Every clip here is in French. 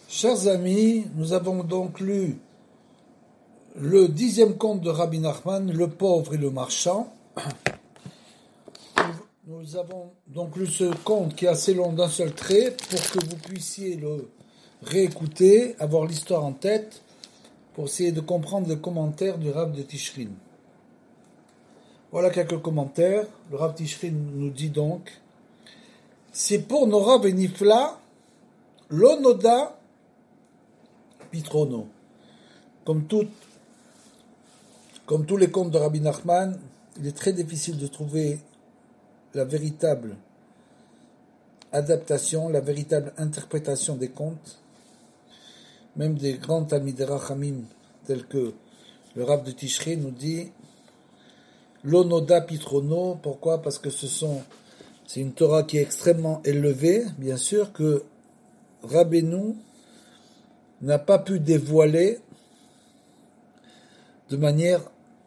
Chers amis, nous avons donc lu le 10e conte de Rabbi Nachman, le pauvre et le marchand. Nous avons donc lu ce conte qui est assez long d'un seul trait pour que vous puissiez le réécouter, avoir l'histoire en tête, pour essayer de comprendre les commentaires du Rav de Tishrin. Voilà quelques commentaires. Le Rav Tishrin nous dit donc: c'est pour Nora Benifla, l'onoda Pitrono. Comme tous les contes de Rabbi Nachman, il est très difficile de trouver la véritable adaptation, la véritable interprétation des contes, même des grands Talmidei Rachamim, tels que le Rav de Tishrin nous dit l'onoda Pitrono. Pourquoi? Parce que c'est une Torah qui est extrêmement élevée, bien sûr, que Rabbeinu n'a pas pu dévoiler de manière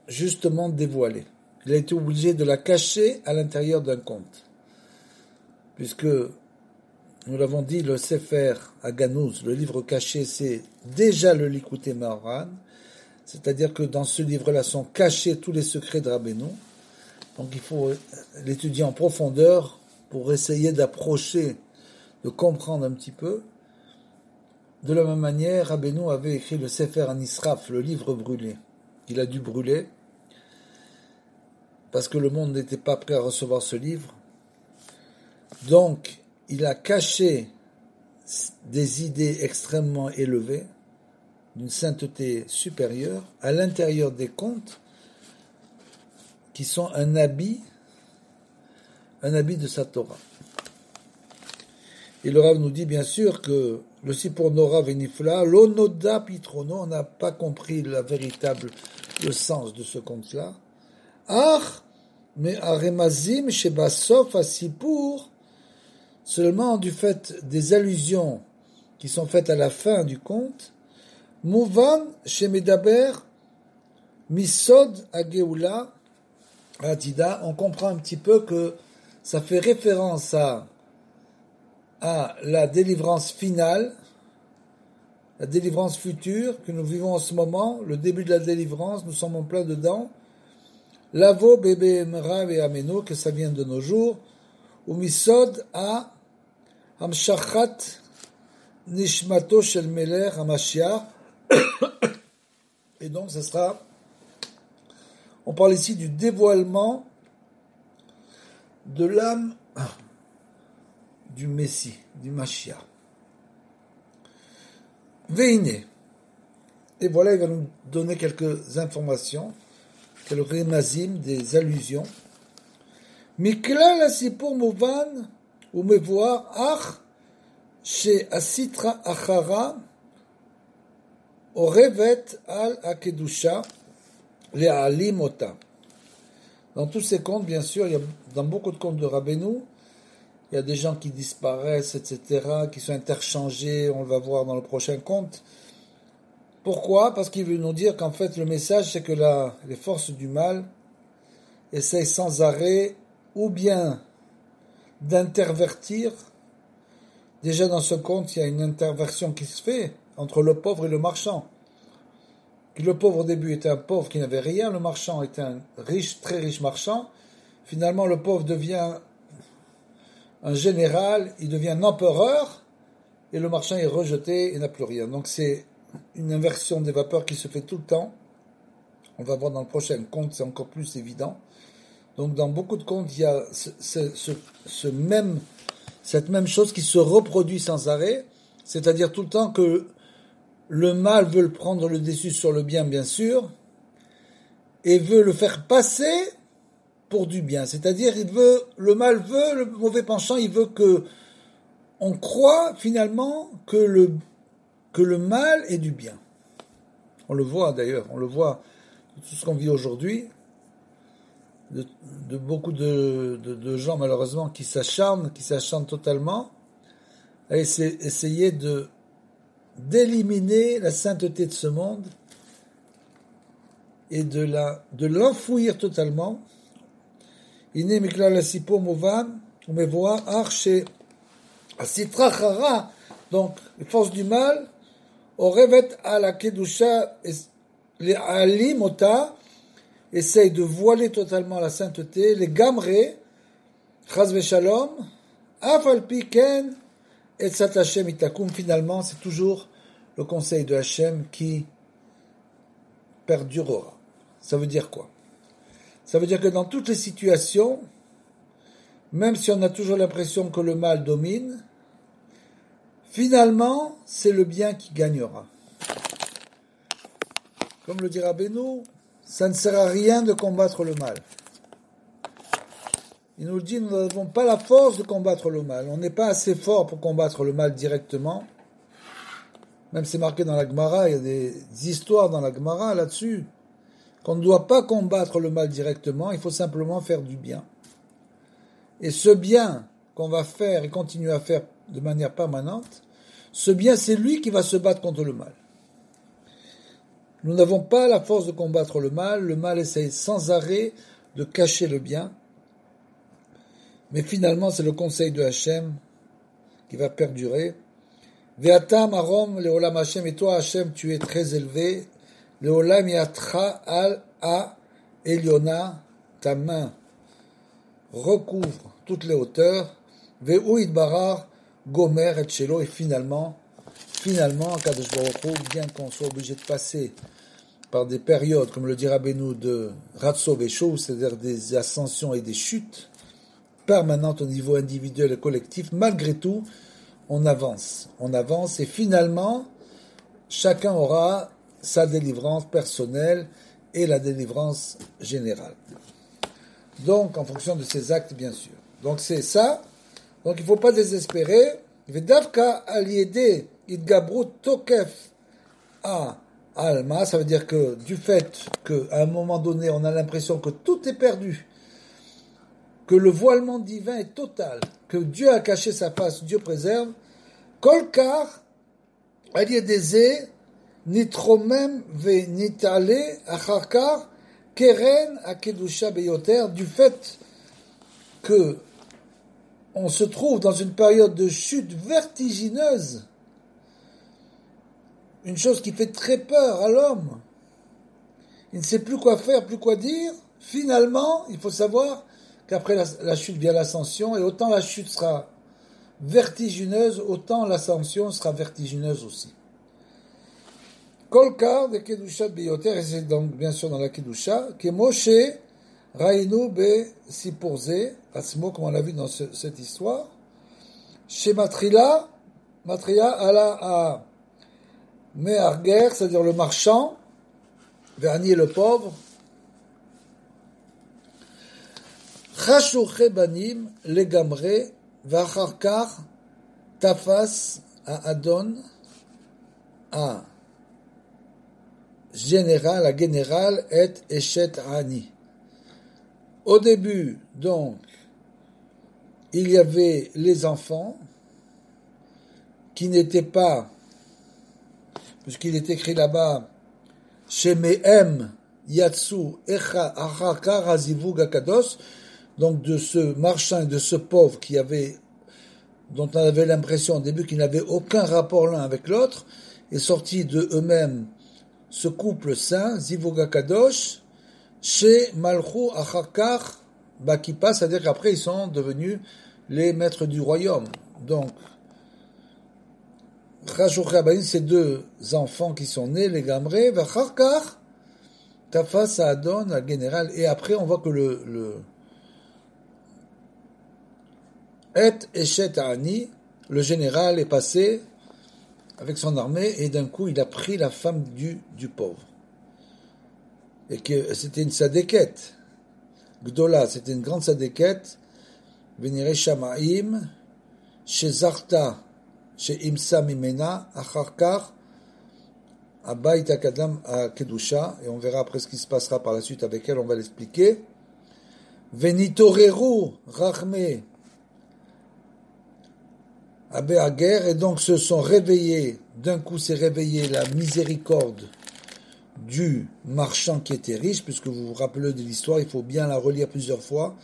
justement dévoilée. Il a été obligé de la cacher à l'intérieur d'un conte. Puisque, nous l'avons dit, le Sefer Haganouz, le livre caché, c'est déjà le Likutei Moharan, c'est-à-dire que dans ce livre-là sont cachés tous les secrets de Rabbeinu. Donc il faut l'étudier en profondeur pour essayer d'approcher, de comprendre un petit peu. De la même manière, Rabbeinu avait écrit le Sefer Hanisraf, le livre brûlé. Il a dû brûler parce que le monde n'était pas prêt à recevoir ce livre. Donc, il a caché des idées extrêmement élevées, d'une sainteté supérieure, à l'intérieur des contes, qui sont un habit de sa Torah. Et le Rav nous dit bien sûr que le Sipur Nora Venifla, l'onoda Pitrono, on n'a pas compris le sens de ce conte-là. Mais Aremazim Shebasof Asipur, seulement du fait des allusions qui sont faites à la fin du conte, Mouvan Shemedaber Misod Ageula Atida, on comprend un petit peu que ça fait référence à la délivrance finale, la délivrance future que nous vivons en ce moment, le début de la délivrance, nous sommes en plein dedans. Lavo bébé merav et ameno, que ça vient de nos jours, ou misod a hamshachat nishmato shel meler hamashiach. Et donc ce sera, on parle ici du dévoilement de l'âme du Messie, du Mashiach. Veine. Et voilà, il va nous donner quelques informations, quelques remazim, des allusions. Miklal asipur mouvan ou mevoar ach she asitra achara orevet al akedusha le'alim ota. Dans tous ces contes, bien sûr, dans beaucoup de contes de Rabbeinu, il y a des gens qui disparaissent, etc., qui sont interchangés, on va voir dans le prochain conte. Pourquoi? Parce qu'il veut nous dire qu'en fait, le message, c'est que les forces du mal essayent sans arrêt, ou bien d'intervertir. Déjà dans ce conte, il y a une interversion qui se fait entre le pauvre et le marchand. Le pauvre au début était un pauvre qui n'avait rien, le marchand était un riche, très riche marchand. Finalement, le pauvre devient un général, il devient un empereur, et le marchand est rejeté et n'a plus rien. Donc c'est une inversion des vapeurs qui se fait tout le temps. On va voir dans le prochain conte, c'est encore plus évident. Donc dans beaucoup de contes, il y a cette même chose qui se reproduit sans arrêt, c'est-à-dire tout le temps que le mal veut prendre le dessus sur le bien sûr, et veut le faire passer pour du bien, c'est-à-dire le mal veut, le mauvais penchant, il veut que on croit finalement que le mal est du bien. On le voit d'ailleurs, on le voit de tout ce qu'on vit aujourd'hui, de beaucoup de gens malheureusement qui s'acharnent totalement à essayer d'éliminer la sainteté de ce monde et de l'enfouir totalement. הנה מכלל הסיפור מובן ומבואר אך שהסטרא חרא Donc, les forces du mal, Orevet à la Kedusha, les Alimota, essayent de voiler totalement la sainteté, les Gamre, Chaz Veshalom, Afalpi Ken, et Tzat Hashem Itakum, finalement, c'est toujours le conseil de Hashem qui perdurera. Ça veut dire quoi? Ça veut dire que dans toutes les situations, même si on a toujours l'impression que le mal domine, finalement, c'est le bien qui gagnera. Comme le dit Rabbeinu, ça ne sert à rien de combattre le mal. Il nous dit, nous n'avons pas la force de combattre le mal. On n'est pas assez fort pour combattre le mal directement. Même c'est marqué dans la Gemara, il y a des histoires dans la Gemara là-dessus, qu'on ne doit pas combattre le mal directement, il faut simplement faire du bien. Et ce bien qu'on va faire et continuer à faire de manière permanente, ce bien, c'est lui qui va se battre contre le mal. Nous n'avons pas la force de combattre le mal essaye sans arrêt de cacher le bien, mais finalement c'est le conseil de Hachem qui va perdurer. Ve'atam arom leolam Hachem, et toi Hachem tu es très élevé, leolam yatra al a Eliona, ta main recouvre toutes les hauteurs, ve'u idbarar gomer et shelo, et finalement, Kadosh Baruch Hu, bien qu'on soit obligé de passer par des périodes, comme le dit Rabbeinu, de Ratso Vesho, c'est-à-dire des ascensions et des chutes permanentes au niveau individuel et collectif, malgré tout, on avance, et finalement, chacun aura sa délivrance personnelle et la délivrance générale. Donc, en fonction de ses actes, bien sûr. Donc, c'est ça. Donc, il ne faut pas désespérer. Vedavka aliede idgabru tokef a alma, ça veut dire que du fait qu'à un moment donné, on a l'impression que tout est perdu, que le voilement divin est total, que Dieu a caché sa face, Dieu préserve, kolkar aliedeze nitromem ve nitale acharkar keren akedusha beyoter, du fait que on se trouve dans une période de chute vertigineuse, une chose qui fait très peur à l'homme. Il ne sait plus quoi faire, plus quoi dire. Finalement, il faut savoir qu'après la chute vient l'ascension, et autant la chute sera vertigineuse, autant l'ascension sera vertigineuse aussi. Kolkar de Kedusha Beyoter, et c'est donc bien sûr dans la Kedusha, que Moshe Rainu be Sipurze, Atzmo, comme on l'a vu dans cette histoire, chez Matria alla à Meharger, c'est-à-dire le marchand, Verni le pauvre, Chashuche banim legamre, Vacharkar tafas à Adon, à général et Eshet Ani. Au début, donc, il y avait les enfants qui n'étaient pas, puisqu'il est écrit là-bas, Shemehem Yatsu Echa Achakar Azivug Akados, donc de ce marchand et de ce pauvre dont on avait l'impression au début qu'ils n'avaient aucun rapport l'un avec l'autre, est sorti de eux-mêmes ce couple saint, Zivug Akadosh, chez Malchou Achakar Bakipa, c'est-à-dire qu'après ils sont devenus les maîtres du royaume. Donc, Chashukhe Abanim, ces deux enfants qui sont nés, les Gamré, Vacharkar, Tafas Adon, la générale, et après on voit que le Et Eshet Ani, le général est passé avec son armée, et d'un coup il a pris la femme du pauvre. Et que c'était une sadéquette. Gdola, c'était une grande sadéquette. Venire Shamaim, chez Zarta, chez Imsa Mimena, Acharkar, Abayt Akadam à Kedusha, et on verra après ce qui se passera par la suite avec elle, on va l'expliquer. Venitoreru Rachme Abehager, et donc se sont réveillés, d'un coup s'est réveillée la miséricorde du marchand qui était riche, puisque vous vous rappelez de l'histoire, il faut bien la relire plusieurs fois,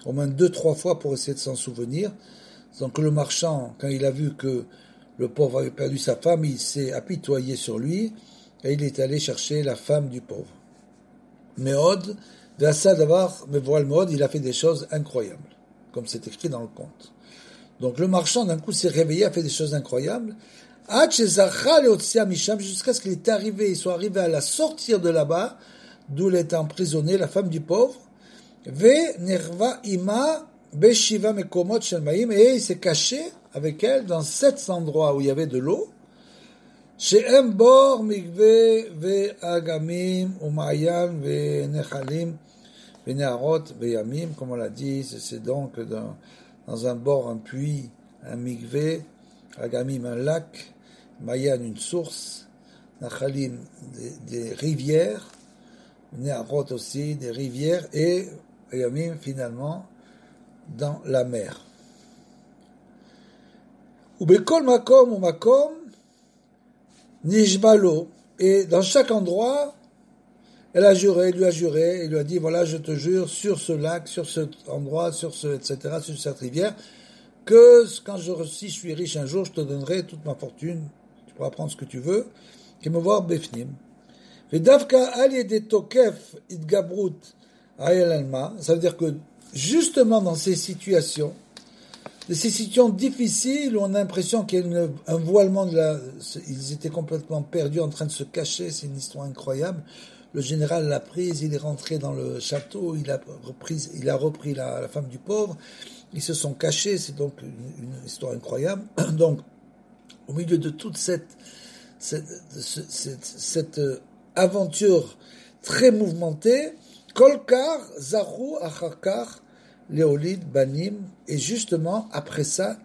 au moins 2-3 fois pour essayer de s'en souvenir. Donc le marchand, quand il a vu que le pauvre avait perdu sa femme, il s'est apitoyé sur lui, et il est allé chercher la femme du pauvre. Méod, Vassa d'avoir, mais voilà, Méod, il a fait des choses incroyables, comme c'est écrit dans le conte. Donc le marchand d'un coup s'est réveillé, a fait des choses incroyables, jusqu'à ce qu'il est arrivé, ils sont arrivés à la sortir de là-bas, d'où il était emprisonné, la femme du pauvre, et il s'est caché avec elle dans 7 endroits où il y avait de l'eau, she'em bor mikveh ve'agamim u'ma'ayan ve'nechalim ve'neharot ve'yamim, comme on l'a dit, c'est donc dans un bord, un puits, un mikveh, agamim, un lac, mayan, une source, nechalim, des rivières, neharot aussi, des rivières, et yamim, finalement, dans la mer. Ubekol makom ou makom, nishbalo. Et dans chaque endroit, elle a juré, il lui a juré, il lui a dit, voilà, je te jure, sur ce lac, sur cet endroit, etc., sur cette rivière, que si je suis riche un jour, je te donnerai toute ma fortune, tu pourras prendre ce que tu veux, qui me voir befnim. Vedavka al yede tokef idgabrut ayel alma, ça veut dire que justement dans ces situations difficiles où on a l'impression qu'il y a un voilement ils étaient complètement perdus en train de se cacher, c'est une histoire incroyable. Le général l'a prise, il est rentré dans le château, il a repris la femme du pauvre, ils se sont cachés, c'est donc une histoire incroyable. Donc, au milieu de toute cette aventure très mouvementée, Kolkar, Zahu, Acharkar, Léolid, Banim, et justement, après ça,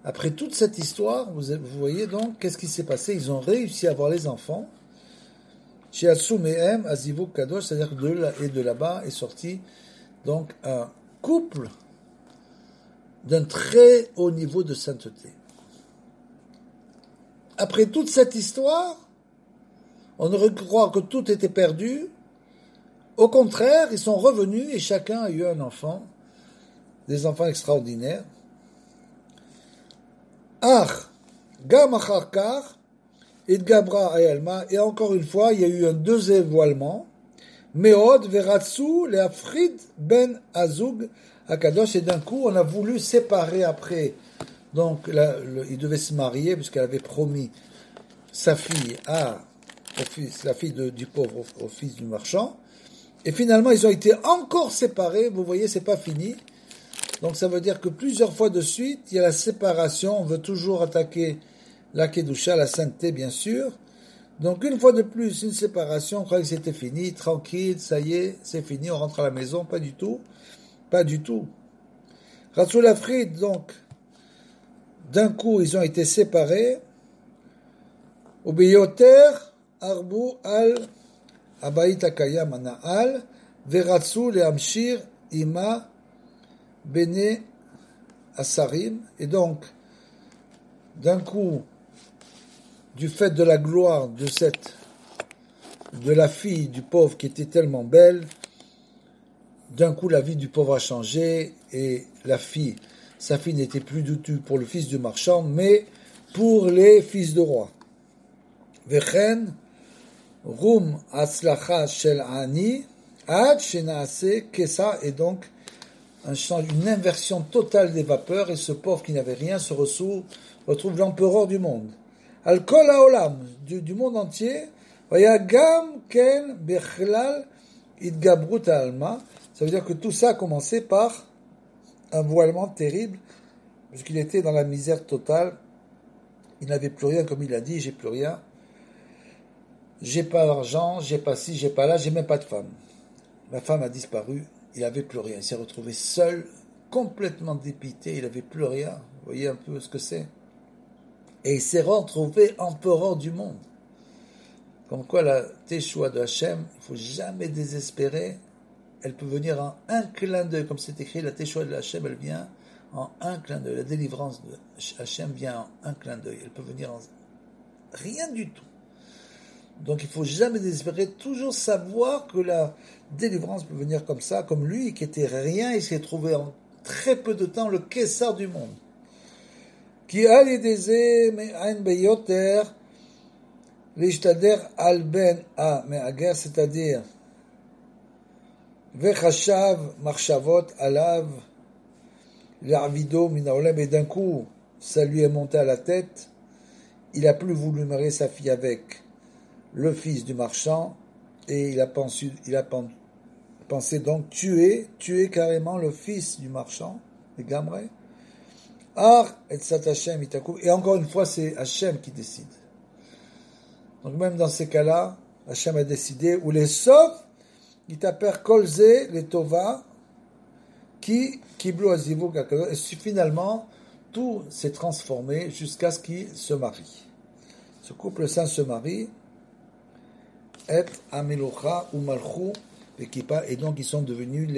après toute cette histoire, vous voyez donc, qu'est-ce qui s'est passé? Ils ont réussi à avoir les enfants. Chez Mehem, Azivuk Kadosh, c'est-à-dire que de là-bas est sorti donc un couple d'un très haut niveau de sainteté. Après toute cette histoire, on aurait pu croire que tout était perdu. Au contraire, ils sont revenus et chacun a eu un enfant, des enfants extraordinaires. Gam acharkar, Idgabra ayalma, et encore une fois, il y a eu un deuxième voilement. Meod veratsu leafrid ben azug akadosh, et d'un coup, on a voulu séparer après. Donc, il devait se marier, puisqu'elle avait promis sa fille la fille du pauvre au fils du marchand. Et finalement, ils ont été encore séparés. Vous voyez, c'est pas fini. Donc, ça veut dire que plusieurs fois de suite, il y a la séparation. On veut toujours attaquer la Kedusha, la sainteté, bien sûr. Donc, une fois de plus, une séparation. On croyait que c'était fini, tranquille, ça y est, c'est fini, on rentre à la maison. Pas du tout. Pas du tout. Ratzul Afrid, donc, d'un coup, ils ont été séparés. Ubiyoter arbu al abayit akayam ana'al veratsu leamshir ima bene asarim. Et donc, d'un coup, du fait de la gloire de la fille du pauvre qui était tellement belle, d'un coup la vie du pauvre a changé et sa fille n'était plus du tout pour le fils du marchand, mais pour les fils de roi. Vechen rum atzlacha shel ani ad shenaase kesa, et donc une inversion totale des vapeurs, et ce pauvre qui n'avait rien se retrouve l'empereur du monde. Al kol haolam, du monde entier, vayagam ken bechlal idgabrut alma. Ça veut dire que tout ça a commencé par un voilement terrible, puisqu'il était dans la misère totale. Il n'avait plus rien, comme il a dit, j'ai plus rien. J'ai pas d'argent, j'ai pas ci, j'ai pas là, j'ai même pas de femme. Ma femme a disparu, il n'avait plus rien. Il s'est retrouvé seul, complètement dépité, il n'avait plus rien. Vous voyez un peu ce que c'est. Et il s'est retrouvé empereur du monde. Comme quoi la Teshoua de Hachem, il ne faut jamais désespérer. Elle peut venir en un clin d'œil, comme c'est écrit, la Teshoua de Hachem, elle vient en un clin d'œil. La délivrance de Hachem vient en un clin d'œil. Elle peut venir en rien du tout. Donc il ne faut jamais désespérer, toujours savoir que la délivrance peut venir comme ça, comme lui qui était rien, il s'est trouvé en très peu de temps le Kessar du monde. Ki al yedeze me'ain beyoter l'ishtader al ben a me'ager, c'est-à-dire vechashav marchavot alav l'arvido minaolem, et d'un coup ça lui est monté à la tête, il a plus voulu marier sa fille avec le fils du marchand, et il a pensé donc tuer carrément le fils du marchand, les Gamré. Ar et sat Hashem itakou, et encore une fois c'est Hashem qui décide. Donc même dans ces cas-là, Hashem a décidé, ou les sauf, il t'appelle kolze les tova qui kiblu azivuk akadosh, et finalement tout s'est transformé jusqu'à ce qu'ils se marient. Ce couple saint se marie, et amelocha ou malchou Vekipa, et donc ils sont devenus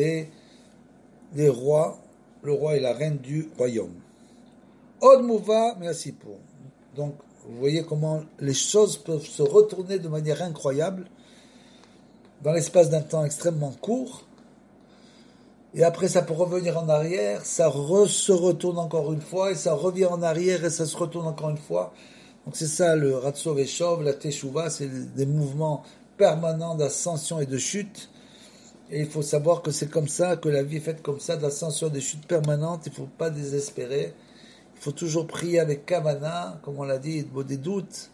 les rois, le roi et la reine du royaume. Od Mouva Measipur. Donc, vous voyez comment les choses peuvent se retourner de manière incroyable dans l'espace d'un temps extrêmement court. Et après, ça peut revenir en arrière, ça se retourne encore une fois, et ça revient en arrière, et ça se retourne encore une fois. Donc, c'est ça le Ratso Veshov, la Teshuvah, c'est des mouvements permanents d'ascension et de chute. Et il faut savoir que c'est comme ça, que la vie est faite comme ça, d'ascension et de chute permanente. Il ne faut pas désespérer. Il faut toujours prier avec Kavana, comme on l'a dit, des doutes.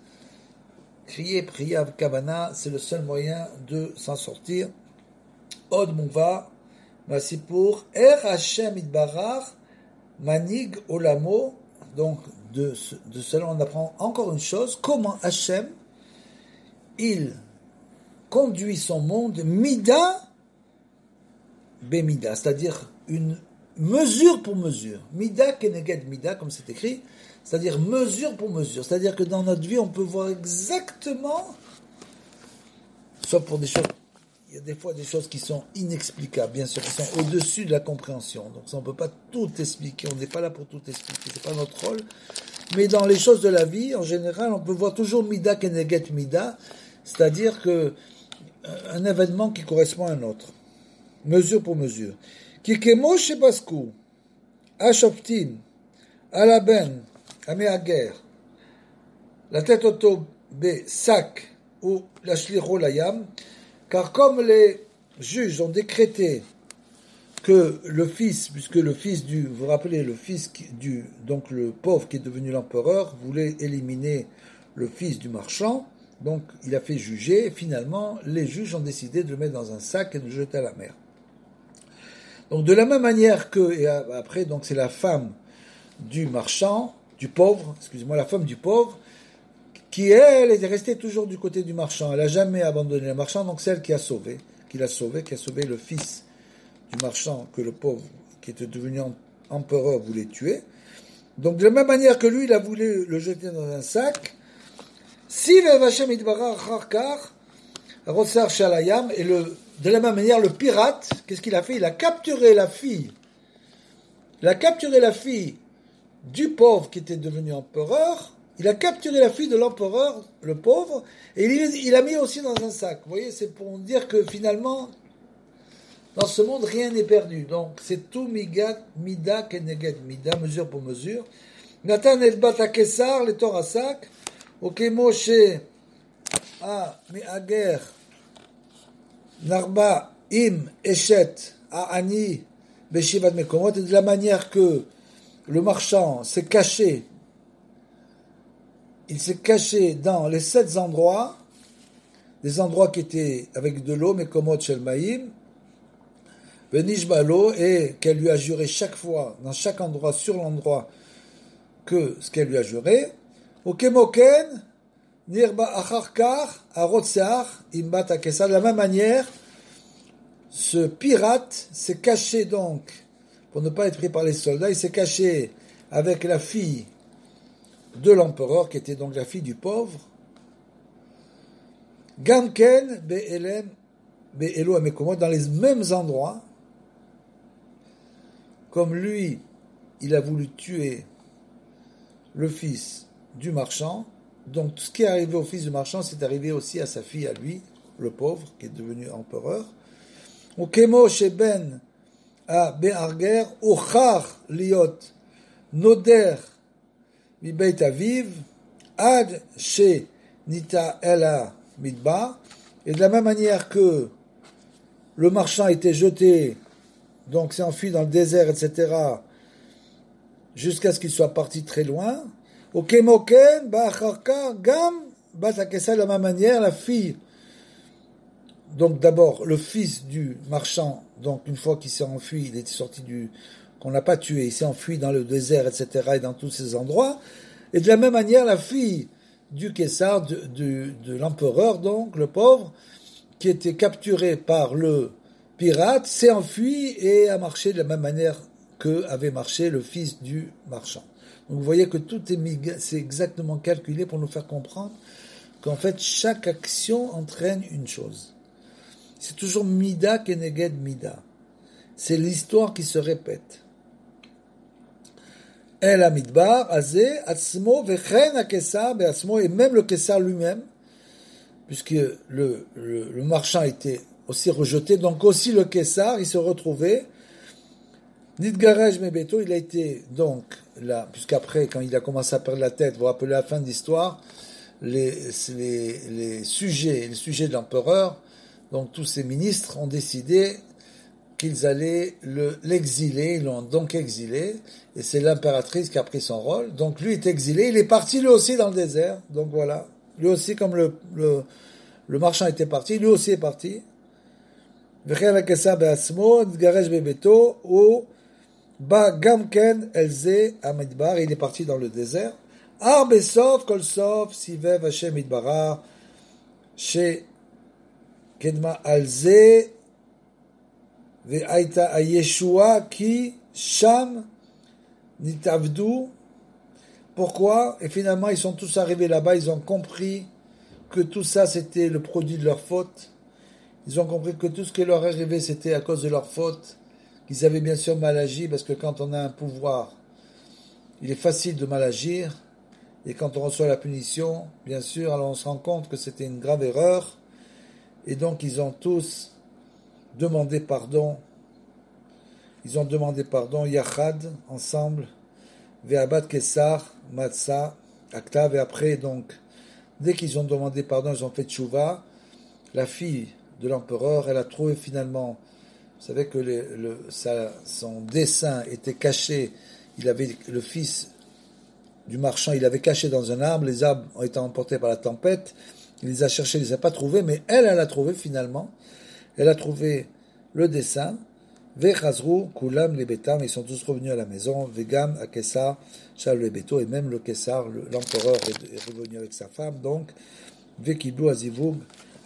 Prier avec Kavana, c'est le seul moyen de s'en sortir. Od Mouva, Masipur, Hashem Idbarach, Manig Olamo. Donc, de cela, on apprend encore une chose. Comment Hashem, il conduit son monde, Mida, Bemida, c'est-à-dire une mesure pour mesure. Mida keneged mida, comme c'est écrit, c'est-à-dire mesure pour mesure. C'est-à-dire que dans notre vie, on peut voir exactement, sauf pour des choses, il y a des fois des choses qui sont inexplicables, bien sûr, qui sont au-dessus de la compréhension. Donc ça, on ne peut pas tout expliquer, on n'est pas là pour tout expliquer, c'est pas notre rôle. Mais dans les choses de la vie, en général, on peut voir toujours mida keneged mida, c'est-à-dire que un événement qui correspond à un autre. Mesure pour mesure. Qui kemo shebasku, ashoptim, alaben, ameager, la tête auto be sac ou la shlicho layam, car comme les juges ont décrété que le fils, puisque le fils du, vous vous rappelez, le fils du, donc le pauvre qui est devenu l'empereur, voulait éliminer le fils du marchand, donc il a fait juger, et finalement les juges ont décidé de le mettre dans un sac et de le jeter à la mer. Donc de la même manière que, et après donc c'est la femme du marchand, du pauvre, excusez-moi, la femme du pauvre, qui elle est restée toujours du côté du marchand, elle n'a jamais abandonné le marchand, donc celle qui a sauvé le fils du marchand que le pauvre, qui était devenu empereur, voulait tuer. Donc de la même manière que lui, il a voulu le jeter dans un sac, si Hashem Idbarach Charkar, Rotsar Shalayam, et de la même manière, le pirate, qu'est-ce qu'il a fait? Il a capturé la fille. Il a capturé la fille du pauvre qui était devenu empereur. Il a capturé la fille de l'empereur, le pauvre, et il l'a mis aussi dans un sac. Vous voyez, c'est pour dire que finalement, dans ce monde, rien n'est perdu. Donc, c'est tout mida keneged mida, mesure pour mesure. Nathan el bat Kesar, le Torasak, ok Moshe me'ager Narba im eshet ani beshivat mekomot, et de la manière que le marchand s'est caché, il s'est caché dans les 7 endroits, des endroits qui étaient avec de l'eau, mekomot shel maïm, benishbalo, et qu'elle lui a juré chaque fois, dans chaque endroit, sur l'endroit, que ce qu'elle lui a juré, okemoken nirba acharkar arotseach imbat akesa. De la même manière, ce pirate s'est caché donc, pour ne pas être pris par les soldats, il s'est caché avec la fille de l'empereur, qui était donc la fille du pauvre. Gamken be'elem be'elo amekomot, dans les mêmes endroits, comme lui, il a voulu tuer le fils du marchand. Donc, ce qui est arrivé au fils du marchand, c'est arrivé aussi à sa fille, à lui, le pauvre, qui est devenu empereur. Ukemo sheben a be'arger uchar liot noder Mibeit Aviv, Ad She Nita Ela Midbar, et de la même manière que le marchand a été jeté, donc s'est enfui dans le désert, etc., jusqu'à ce qu'il soit parti très loin, au Kemoken, Ba'acharka, Gam, Batakessa, de la même manière, la fille, donc d'abord le fils du marchand, donc une fois qu'il s'est enfui, il était sorti qu'on n'a pas tué, il s'est enfui dans le désert, etc., et dans tous ces endroits, et de la même manière, la fille du Kessar, de l'empereur, donc, le pauvre, qui était capturé par le pirate, s'est enfui et a marché de la même manière que avait marché le fils du marchand. Donc vous voyez que c'est exactement calculé pour nous faire comprendre qu'en fait, chaque action entraîne une chose. C'est toujours Mida keneged Mida. C'est l'histoire qui se répète. El Amidbar, Azé, Atzmo, Vechen Akessar, Beatzmo, et même le Kessar lui-même, puisque le marchand était aussi rejeté, donc aussi le Kessar, il se retrouvait, Nidgarej Mebeto, il a été donc là, puisqu'après, quand il a commencé à perdre la tête, vous vous rappelez la fin de l'histoire, les sujets de l'empereur, donc tous ces ministres ont décidé qu'ils allaient l'exiler, ils l'ont donc exilé, et c'est l'impératrice qui a pris son rôle, donc lui est exilé, il est parti lui aussi dans le désert, donc voilà, lui aussi comme le marchand était parti, lui aussi est parti, il est parti dans le désert, Arbesov, Kolsov, Sivev, Hashem, Idbarar, chez Kedma Alze, Ve'aita Ayeshua ki Sham Nitavdu. Pourquoi? Et finalement, ils sont tous arrivés là-bas, ils ont compris que tout ça, c'était le produit de leur faute. Ils ont compris que tout ce qui leur est arrivé, c'était à cause de leur faute. Qu'ils avaient bien sûr mal agi, parce que quand on a un pouvoir, il est facile de mal agir. Et quand on reçoit la punition, bien sûr, alors on se rend compte que c'était une grave erreur. Et donc, ils ont tous demandé pardon. Ils ont demandé pardon, Yachad, ensemble, Ve'abat Kessar, Matzah, Aktav, et après, donc, dès qu'ils ont demandé pardon, ils ont fait tchouva. La fille de l'empereur, elle a trouvé finalement, vous savez que son dessin était caché, le fils du marchand, il avait caché dans un arbre, les arbres ont été emportés par la tempête, il les a cherchés, il les a pas trouvés, mais elle a trouvé finalement, elle a trouvé le dessin, Vechazru, Kulam, les Bétam, ils sont tous revenus à la maison, Vegam, à Kessar, Shal, le Béto, et même le Kessar, l'empereur est revenu avec sa femme, donc, Vekiblu, Azivug,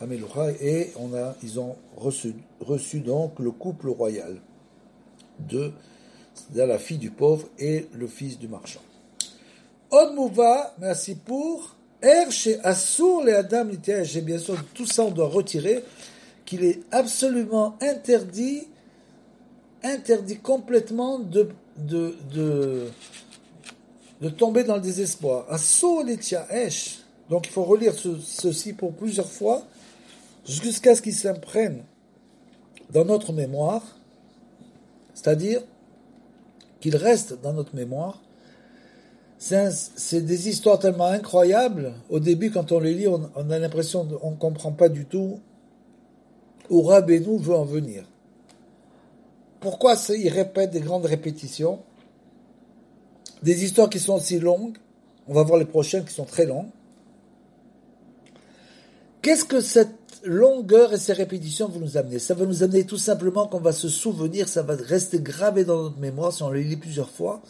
Amelucha, et ils ont reçu donc le couple royal de la fille du pauvre et le fils du marchand. Od Mouva, merci pour chez Assur les Adam Litiège, et bien sûr, tout ça on doit retirer, qu'il est absolument interdit complètement de tomber dans le désespoir. Assur Litiège. Donc il faut relire ceci pour plusieurs fois, jusqu'à ce qu'il s'imprègne dans notre mémoire, c'est-à-dire qu'il reste dans notre mémoire. C'est des histoires tellement incroyables. Au début, quand on les lit, on a l'impression qu'on ne comprend pas du tout où Rabbeinu veut en venir. Pourquoi il répète des grandes répétitions? Des histoires qui sont aussi longues. On va voir les prochaines qui sont très longues. Qu'est-ce que cette longueur et ces répétitions vont nous amener? Ça va nous amener tout simplement qu'on va se souvenir, ça va rester gravé dans notre mémoire si on le lit plusieurs fois.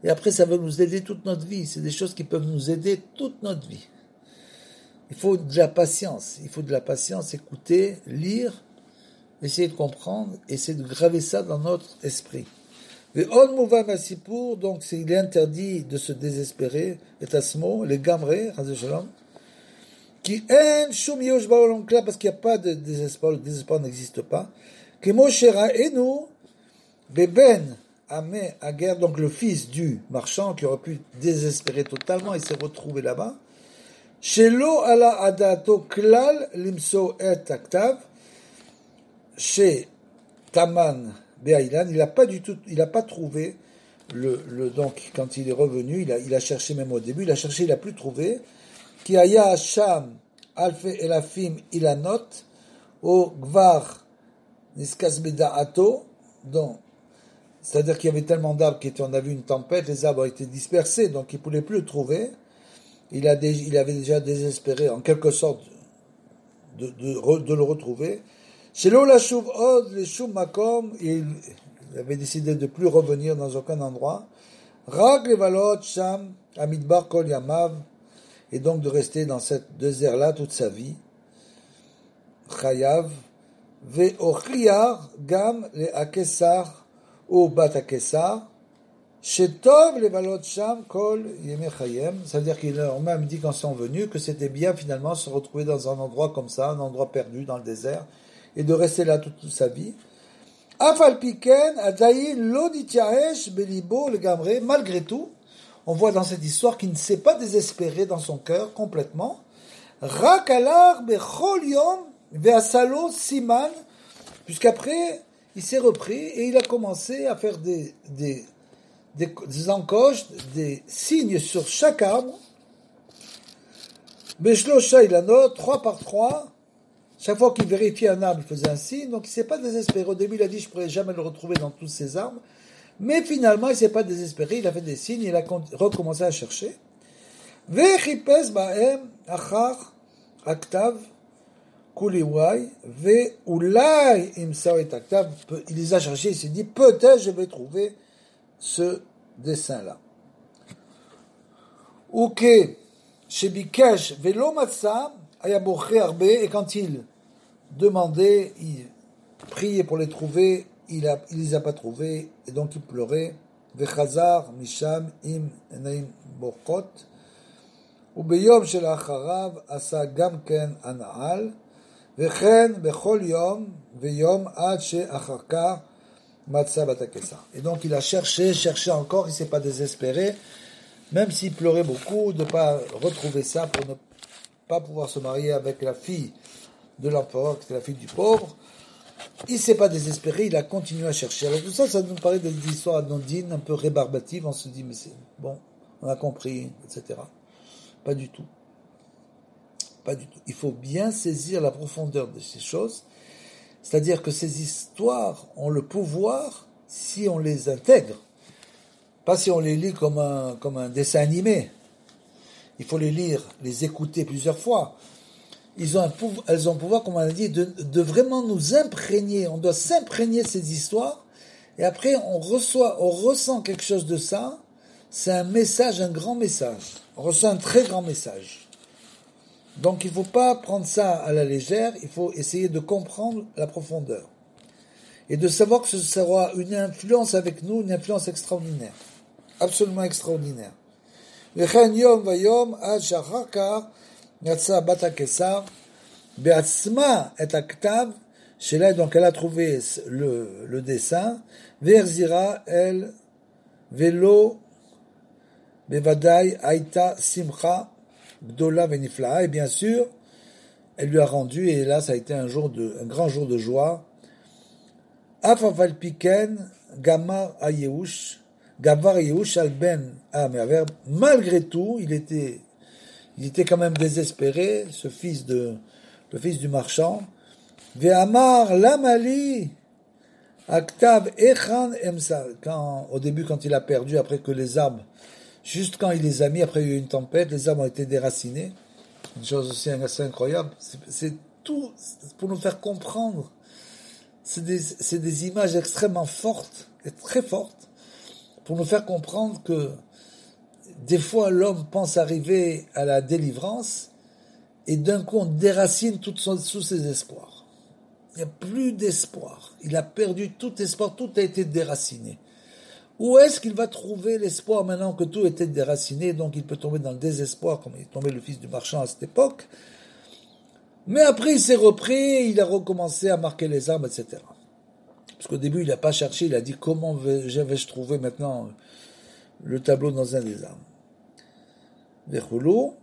Et après, ça va nous aider toute notre vie. C'est des choses qui peuvent nous aider toute notre vie. Il faut de la patience. Il faut de la patience, écouter, lire, essayer de comprendre, essayer de graver ça dans notre esprit. Donc, il est interdit de se désespérer. Et asmo, les gamrés, qui en shum yosh baolam kla, parce qu'il n'y a pas de désespoir, le désespoir n'existe pas. Kemo shera enu beben amé aguerre, donc le fils du marchand qui aurait pu désespérer totalement, il s'est retrouvé là-bas. Shelo ala adato klal limso et aktav, chez Taman Be'ailan, il n'a pas trouvé donc, quand il est revenu, il a cherché même au début, il a cherché, il n'a plus trouvé. Ki haya Hasham alfe elafim ilanot, au gvar niskas beda'ato, donc, c'est-à-dire qu'il y avait tellement d'arbres on a vu une tempête, les arbres ont été dispersés, donc il ne pouvait plus le trouver. Il avait déjà désespéré, en quelque sorte, de le retrouver. Shelo lashuv od leshum makom, il avait décidé de ne plus revenir dans aucun endroit. Rag levalot sham amidbar kol yamav, et donc de rester dans cette désert-là toute sa vie. Chayav ve'ochliar gam le akesar ou bat akesar. Shetov levalot sham kol yemei chayem, c'est-à-dire qu'il leur même dit quand ils sont venus que c'était bien finalement se retrouver dans un endroit comme ça, un endroit perdu dans le désert, et de rester là toute sa vie. Afal piken adayin lo nityaesh belibo legamre, malgré tout, on voit dans cette histoire qu'il ne s'est pas désespéré dans son cœur complètement. Rak alar bechol yom ve'asalo siman, puisqu'après il s'est repris et il a commencé à faire des encoches, des signes sur chaque arbre. Beshlosha ilanot, 3 par 3. Chaque fois qu'il vérifiait un arbre, il faisait un signe. Donc il ne s'est pas désespéré. Au début, il a dit, je ne pourrais jamais le retrouver dans tous ces arbres. Mais finalement, il ne s'est pas désespéré. Il a fait des signes. Il a recommencé à chercher. Vechipes ba'em achar aktav kuliwai ve'ulai imsao et aktav. Il les a cherchés. Il s'est dit, peut-être je vais trouver ce dessin-là. Ok, chez Bikesh, Velo Matsa, Ayaboché Arbe, et quand il demandait, il priait pour les trouver, il les a pas trouvés, et donc il pleurait. Vechazar, Misham, Im, Enaim, Borkot, Ubeyom Shel Acharav, Asa Gamken Anaal, Vechen, Bechol Yom, Veyom, Ad She Acharka, Matsa Batakesa. Et donc il a cherché encore, il ne s'est pas désespéré, même s'il pleurait beaucoup, de ne pas retrouver ça pour ne pas pouvoir se marier avec la fille de l'empereur, qui était la fille du pauvre. Il ne s'est pas désespéré, il a continué à chercher. Alors tout ça, ça nous paraît des histoires anodines, un peu rébarbatives, on se dit, mais c'est bon, on a compris, etc. Pas du tout. Pas du tout. Il faut bien saisir la profondeur de ces choses. C'est-à-dire que ces histoires ont le pouvoir si on les intègre, pas si on les lit comme un dessin animé. Il faut les lire, les écouter plusieurs fois. Elles ont le pouvoir, comme on a dit, de vraiment nous imprégner. On doit s'imprégner de ces histoires, et après on ressent quelque chose de ça. C'est un message, un grand message. On ressent un très grand message. Donc il ne faut pas prendre ça à la légère, il faut essayer de comprendre la profondeur. Et de savoir que ce sera une influence avec nous, une influence extraordinaire. Absolument extraordinaire. Vechen yom vayom ad shachar yatsa bat hakesar be'atzma et aktav shela, donc elle a trouvé le dessin, ve'erzira el velo bevadai aita simcha Gdola Venifla, et bien sûr, elle lui a rendu, et là, ça a été un grand jour de joie. Afafal Piken, Gamar Ayeush, Gavar Ayeush Alben Amerver, malgré tout, il était quand même désespéré, le fils du marchand. Ve'amar Lamali, Aktav Echan Emsa, au début, quand il a perdu, après que les arbres, juste quand il les a mis, après il y a eu une tempête, les arbres ont été déracinés. Une chose aussi assez incroyable. C'est tout pour nous faire comprendre. C'est des images extrêmement fortes et très fortes pour nous faire comprendre que des fois l'homme pense arriver à la délivrance et d'un coup on déracine tous ses espoirs. Il n'y a plus d'espoir. Il a perdu tout espoir, tout a été déraciné. Où est-ce qu'il va trouver l'espoir maintenant que tout était déraciné, donc il peut tomber dans le désespoir, comme il est tombé le fils du marchand à cette époque. Mais après il s'est repris, il a recommencé à marquer les arbres, etc. Parce qu'au début il n'a pas cherché, il a dit comment vais-je trouver maintenant le tableau dans un des arbres. Vechulu,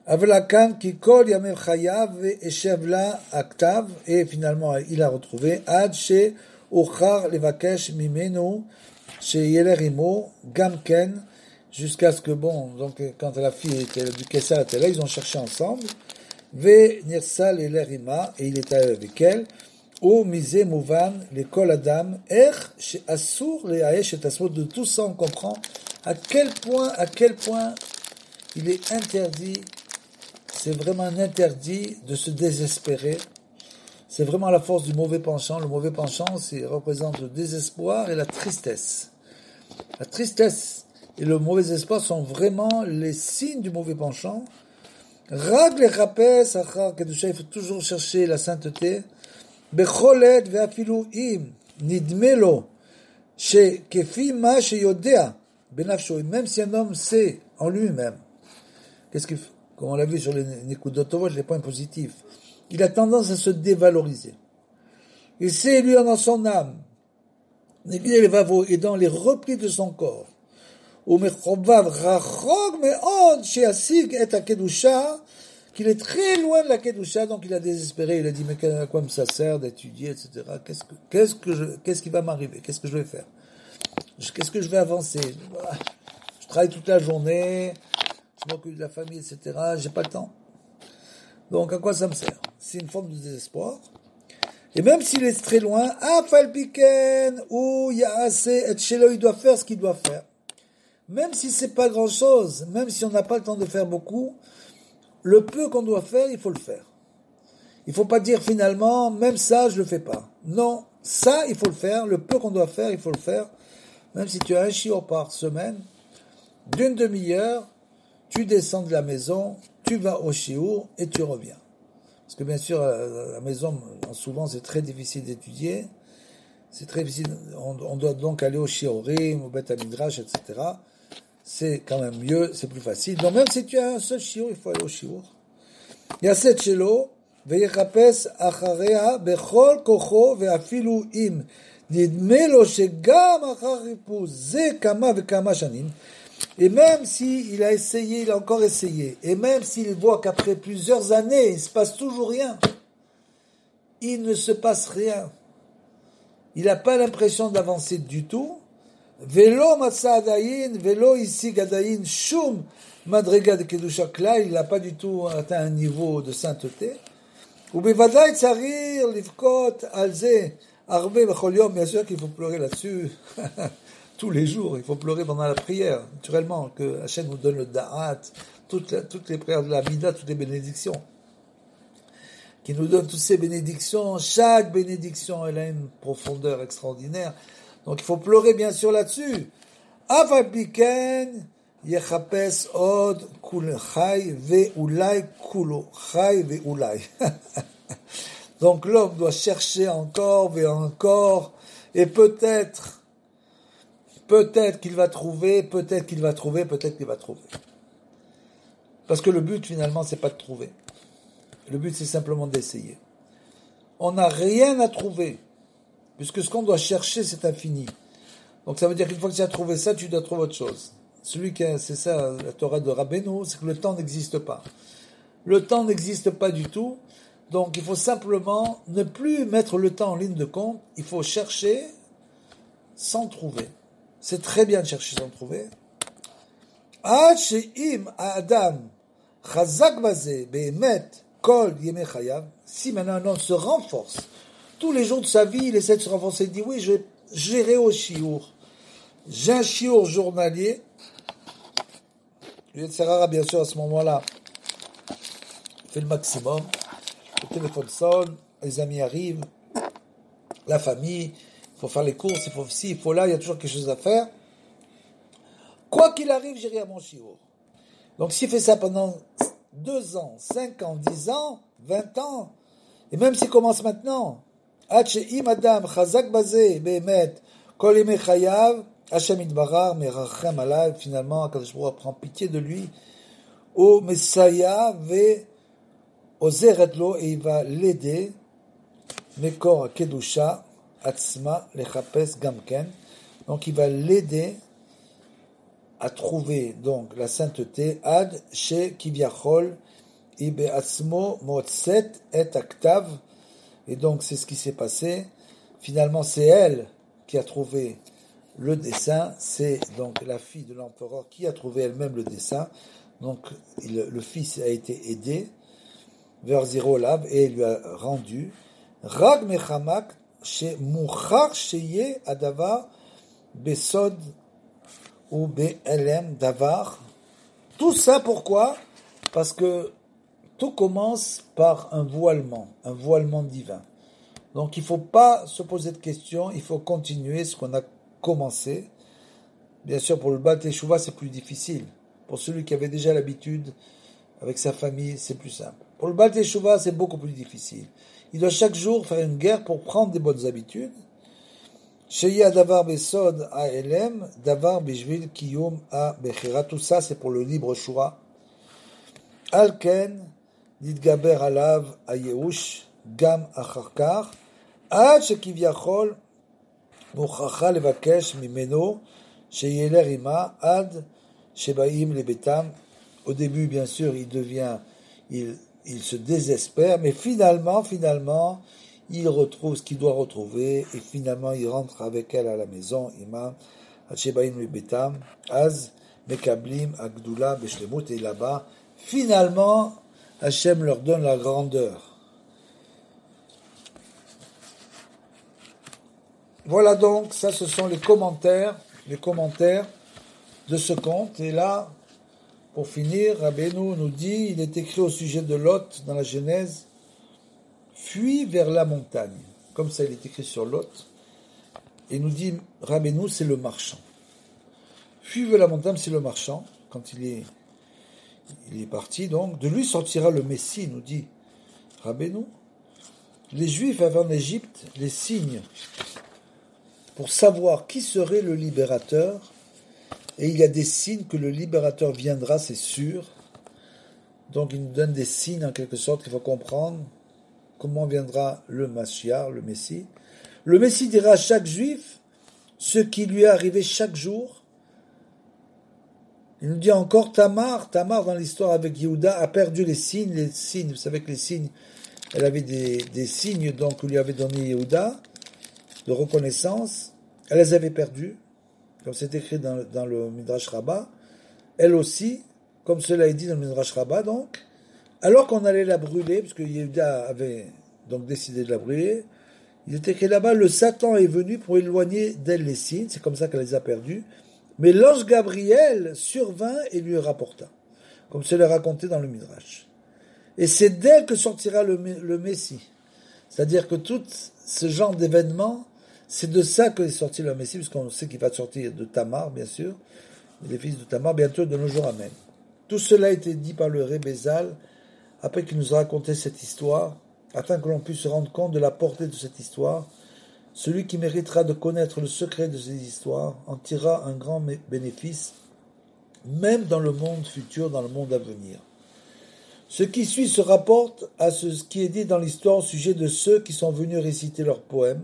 avlakan ki kol yamev chayav ve'eshev la aktav, et finalement il a retrouvé ad she uchar levakesh mimenu chez Yelerimo, Gamken, jusqu'à ce que, bon, donc, quand la fille était, du Kessar était là, ils ont cherché ensemble, Ve Nirsal Yelerima, et il était avec elle, ou Misé Mouvan, l'école Adam, chez Assur, les Aesh et Asmod, de tout ça, on comprend à quel point il est interdit, c'est vraiment un interdit de se désespérer. C'est vraiment la force du mauvais penchant. Le mauvais penchant, représente le désespoir et la tristesse. La tristesse et le mauvais espoir sont vraiment les signes du mauvais penchant. Rag le rapes, achar kedusha, il faut toujours chercher la sainteté. Becholet ve'afilu im nidmelo she kefi ma sheyodea benafsho. Même si un homme sait en lui-même, comme on l'a vu sur les Nekudotovot, les points positifs, il a tendance à se dévaloriser. Il sait, lui, dans son âme, et dans les replis de son corps, qu'il est très loin de la Kedusha, donc il a désespéré, il a dit, mais à quoi ça sert d'étudier, etc. Qu'est-ce qui va m'arriver? Qu'est-ce que je vais faire? Qu'est-ce que je vais avancer? Je travaille toute la journée, je m'occupe de la famille, etc. J'ai pas le temps. Donc, à quoi ça me sert? C'est une forme de désespoir. Et même s'il est très loin, Afalpiken, ou Yaase, et Shelo, il doit faire ce qu'il doit faire. Même si c'est pas grand chose, même si on n'a pas le temps de faire beaucoup, le peu qu'on doit faire, il faut le faire. Il faut pas dire finalement, même ça, je le fais pas. Non, ça, il faut le faire. Le peu qu'on doit faire, il faut le faire. Même si tu as un shiur par semaine, d'une demi-heure, tu descends de la maison, tu vas au shiur et tu reviens. Parce que bien sûr, à la maison, souvent, c'est très difficile d'étudier. C'est très difficile. On doit donc aller au shiurim, au bet midrash, etc. C'est quand même mieux, c'est plus facile. Donc même si tu as un seul shiur, il faut aller au shiur. Yaset shelo, veyechapes acharea, bechol kocho, veafilu im. Nidme lo shegam achar ripuz, ze kama vekama shanim. Et même s'il a essayé, il a encore essayé, et même s'il voit qu'après plusieurs années, il ne se passe toujours rien, il ne se passe rien. Il n'a pas l'impression d'avancer du tout. Velo matzadayin, velo ici gadayin, shum madrega de kedusha klal, il n'a pas du tout atteint un niveau de sainteté. Ou bevadai tsarir livkot alze arbe bechol yom, bien sûr qu'il faut pleurer là-dessus. Tous les jours, il faut pleurer pendant la prière, naturellement, que Hachem nous donne le da'at, toutes les prières de la Mida, toutes les bénédictions. Qui nous donne toutes ces bénédictions, chaque bénédiction, elle a une profondeur extraordinaire. Donc il faut pleurer bien sûr là-dessus. Avabiken, yechapes od kul chai ve'ulai kulo, chai ve'ulai. Donc l'homme doit chercher encore, et peut-être qu'il va trouver, peut-être qu'il va trouver. Parce que le but, finalement, c'est pas de trouver. Le but, c'est simplement d'essayer. On n'a rien à trouver, puisque ce qu'on doit chercher, c'est infini. Donc ça veut dire qu'une fois que tu as trouvé ça, tu dois trouver autre chose. C'est ça, la Torah de Rabbeinu, c'est que le temps n'existe pas. Le temps n'existe pas du tout, donc il faut simplement ne plus mettre le temps en ligne de compte, il faut chercher sans trouver. C'est très bien de chercher sans trouver. Adam chazak bazeh be'emet kol yemei chayav. Si maintenant un homme se renforce tous les jours de sa vie, il essaie de se renforcer. Il dit oui, je vais gérer au shiur. J'ai un shiur journalier. Le Yetzirah, bien sûr, à ce moment-là, fait le maximum. Le téléphone sonne, les amis arrivent, la famille. Il faut faire les courses, il faut ci, il faut là, il y a toujours quelque chose à faire. Quoi qu'il arrive, j'irai à mon shiur. Donc s'il fait ça pendant 2 ans, 5 ans, 10 ans, 20 ans, et même s'il commence maintenant, Im Adam, Chazak Bazé, Behemet, Kol Yemei Chayav, Hashem Yitbarach, Merachem Alav, finalement, Akadosh Baruch Hu prend pitié de lui, au Messiah, Ve Ozeret Lo, et il va l'aider, Mekor Kedusha, Atzma lechapes gamken, donc il va l'aider à trouver donc la sainteté ad she kivyachol ibe atzmo motzet et aktav, et donc c'est ce qui s'est passé. Finalement c'est elle qui a trouvé Le dessin, c'est donc la fille de l'empereur qui a trouvé elle-même le dessin. Donc le fils a été aidé vers Zirolav et lui a rendu. Rag mechamak chez Mouchar sheye adavar besod ou belem davar. Tout ça pourquoi? Parce que tout commence par un voilement divin. Donc il ne faut pas se poser de questions, il faut continuer ce qu'on a commencé. Bien sûr, pour le Baal Teshuvah, c'est plus difficile. Pour celui qui avait déjà l'habitude avec sa famille, c'est plus simple. Pour le Baal Teshuvah, c'est beaucoup plus difficile. Il doit chaque jour faire une guerre pour prendre des bonnes habitudes. Sheya davar besod a elem, davar bishvil kiyum a bechira. Tout ça, c'est pour le libre choix. Alken, nitgaber alav a yeush, gam acharkar, ad shekivyachol, mukhacha levakesh mimeno, sheyeler ima, ad shebaim lebetam. Au début, bien sûr, il se désespère, mais finalement, il retrouve ce qu'il doit retrouver, et finalement, il rentre avec elle à la maison, Imam, Hachebaim Betam, Az, Mekablim, Agdula, Beshlemut, et là-bas, finalement, Hachem leur donne la grandeur. Voilà donc, ça ce sont les commentaires de ce conte, et là, pour finir, Rabbeinu nous dit, il est écrit au sujet de Lot dans la Genèse, fuis vers la montagne. Comme ça, il est écrit sur Lot. Et nous dit, Rabbeinu, c'est le marchand. Fuis vers la montagne, c'est le marchand. Quand il est parti, donc, de lui sortira le Messie, nous dit Rabbeinu. Les Juifs avaient en Égypte les signes pour savoir qui serait le libérateur. Et il y a des signes que le libérateur viendra, c'est sûr. Donc il nous donne des signes en quelque sorte qu'il faut comprendre comment viendra le Mashiach, le Messie. Le Messie dira à chaque Juif ce qui lui est arrivé chaque jour. Il nous dit encore Tamar dans l'histoire avec Yehuda a perdu les signes. Vous savez que les signes, elle avait des signes donc que lui avait donné Yehuda de reconnaissance. Elle les avait perdus. Comme c'est écrit dans le Midrash Rabbah, elle aussi, comme cela est dit dans le Midrash Rabbah, donc, alors qu'on allait la brûler, puisque Yehuda avait donc décidé de la brûler, il est écrit là-bas, le Satan est venu pour éloigner d'elle les signes, c'est comme ça qu'elle les a perdus, mais l'ange Gabriel survint et lui rapporta, comme cela est raconté dans le Midrash. Et c'est d'elle que sortira le Messie. C'est-à-dire que tout ce genre d'événements, c'est de ça que est sorti le Messie, puisqu'on sait qu'il va sortir de Tamar, bien sûr, les fils de Tamar, bientôt de nos jours, amen. Tout cela a été dit par le Rebbe Zal, après qu'il nous a raconté cette histoire, afin que l'on puisse se rendre compte de la portée de cette histoire. Celui qui méritera de connaître le secret de ces histoires en tirera un grand bénéfice, même dans le monde futur, dans le monde à venir. Ce qui suit se rapporte à ce qui est dit dans l'histoire au sujet de ceux qui sont venus réciter leurs poèmes,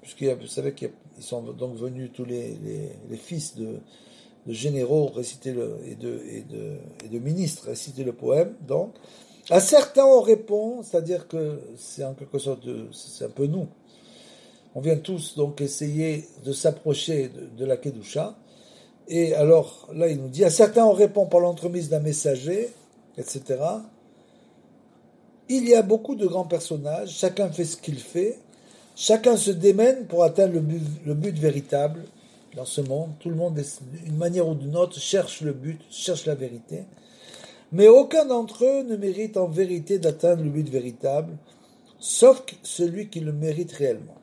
puisque vous savez qu'ils sont donc venus tous les fils de généraux réciter et de ministres réciter le poème. Donc, à certains on répond, c'est-à-dire que c'est en quelque sorte c'est un peu nous. On vient tous donc essayer de s'approcher de la Kedusha. Et alors là il nous dit, à certains on répond par l'entremise d'un messager, etc. Il y a beaucoup de grands personnages, chacun fait ce qu'il fait. Chacun se démène pour atteindre le but véritable dans ce monde. Tout le monde, d'une manière ou d'une autre, cherche le but, cherche la vérité. Mais aucun d'entre eux ne mérite en vérité d'atteindre le but véritable, sauf celui qui le mérite réellement.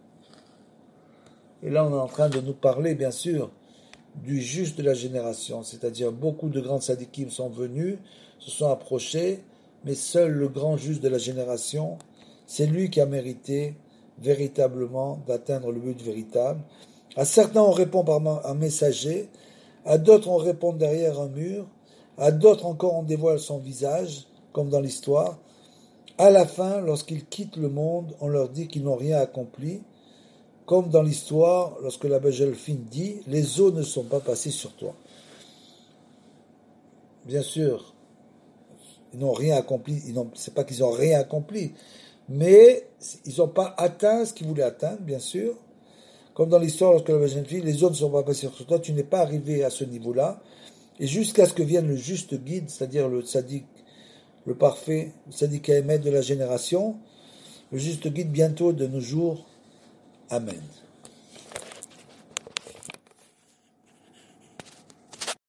Et là, on est en train de nous parler, bien sûr, du juste de la génération, c'est-à-dire beaucoup de grands tzadikim sont venus, se sont approchés, mais seul le grand juste de la génération, c'est lui qui a mérité véritablement d'atteindre le but véritable. À certains on répond par un messager, à d'autres on répond derrière un mur, à d'autres encore on dévoile son visage, comme dans l'histoire. À la fin, lorsqu'ils quittent le monde, on leur dit qu'ils n'ont rien accompli, comme dans l'histoire, lorsque la Bejelfine dit « Les eaux ne sont pas passées sur toi ». Bien sûr, ils n'ont rien accompli, c'est pas qu'ils n'ont rien accompli, mais ils n'ont pas atteint ce qu'ils voulaient atteindre, bien sûr, comme dans l'histoire, lorsque la jeune fille, les autres ne sont pas passés sur toi, tu n'es pas arrivé à ce niveau-là, et jusqu'à ce que vienne le juste guide, c'est-à-dire le tzaddik, le parfait, le tzaddik Emet de la génération, le juste guide bientôt de nos jours. Amen.